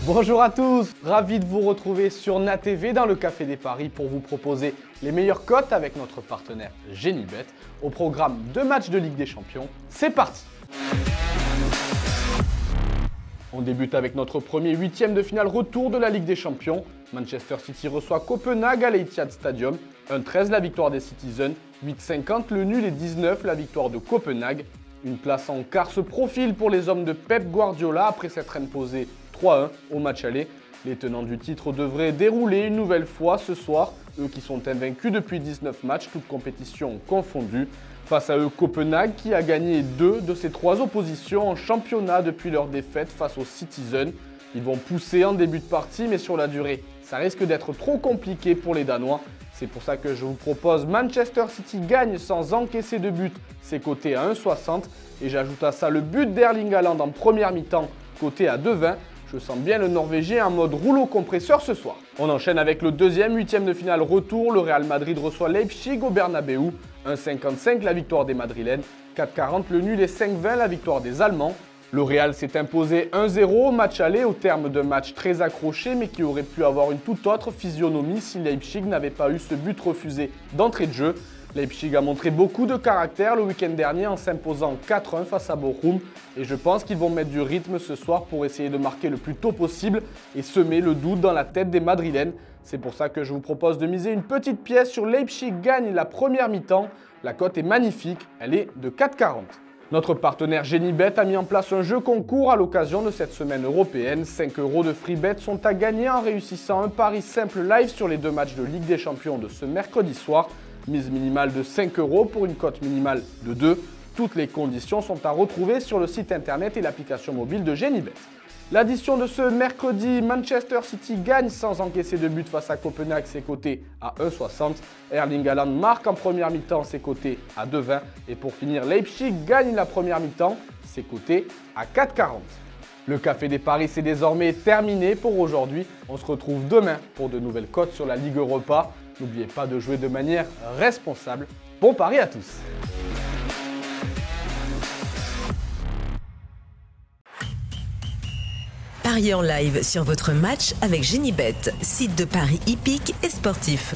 Bonjour à tous, ravi de vous retrouver sur NatTV dans le Café des Paris pour vous proposer les meilleures cotes avec notre partenaire Genibet au programme 2 matchs de Ligue des Champions. C'est parti! On débute avec notre premier huitième de finale retour de la Ligue des Champions. Manchester City reçoit Copenhague à l'Etihad Stadium. 1,13 la victoire des Citizens, 8,50 le nul et 19 la victoire de Copenhague. Une place en quart se profile pour les hommes de Pep Guardiola après s'être imposés 3-1 au match aller. Les tenants du titre devraient dérouler une nouvelle fois ce soir, eux qui sont invaincus depuis 19 matchs, toutes compétitions confondues. Face à eux, Copenhague qui a gagné 2 de ses 3 oppositions en championnat depuis leur défaite face aux Citizens. Ils vont pousser en début de partie, mais sur la durée, ça risque d'être trop compliqué pour les Danois. C'est pour ça que je vous propose Manchester City gagne sans encaisser de but, c'est coté à 1,60. Et j'ajoute à ça le but d'Erling Haaland en première mi-temps, coté à 2,20. Je sens bien le Norvégien en mode rouleau compresseur ce soir. On enchaîne avec le deuxième huitième de finale retour. Le Real Madrid reçoit Leipzig au Bernabeu. 1,55 la victoire des Madrilènes, 4,40 le nul et 5,20 la victoire des Allemands. Le Real s'est imposé 1-0 au match aller au terme d'un match très accroché mais qui aurait pu avoir une toute autre physionomie si Leipzig n'avait pas eu ce but refusé d'entrée de jeu. Leipzig a montré beaucoup de caractère le week-end dernier en s'imposant 4-1 face à Bochum et je pense qu'ils vont mettre du rythme ce soir pour essayer de marquer le plus tôt possible et semer le doute dans la tête des Madrilènes. C'est pour ça que je vous propose de miser une petite pièce sur Leipzig gagne la première mi-temps. La cote est magnifique, elle est de 4,40. Notre partenaire Genibet a mis en place un jeu concours à l'occasion de cette semaine européenne. 5 € de free bet sont à gagner en réussissant un pari simple live sur les 2 matchs de Ligue des Champions de ce mercredi soir. Mise minimale de 5 € pour une cote minimale de 2. Toutes les conditions sont à retrouver sur le site internet et l'application mobile de Genibet. L'addition de ce mercredi, Manchester City gagne sans encaisser de but face à Copenhague, c'est coté à 1,60. Erling Haaland marque en première mi-temps, c'est coté à 2,20. Et pour finir, Leipzig gagne la première mi-temps, c'est coté à 4,40. Le Café des Paris, c'est désormais terminé pour aujourd'hui. On se retrouve demain pour de nouvelles cotes sur la Ligue Europa. N'oubliez pas de jouer de manière responsable. Bon pari à tous! Pariez en live sur votre match avec Genibet, site de paris hippique et sportif.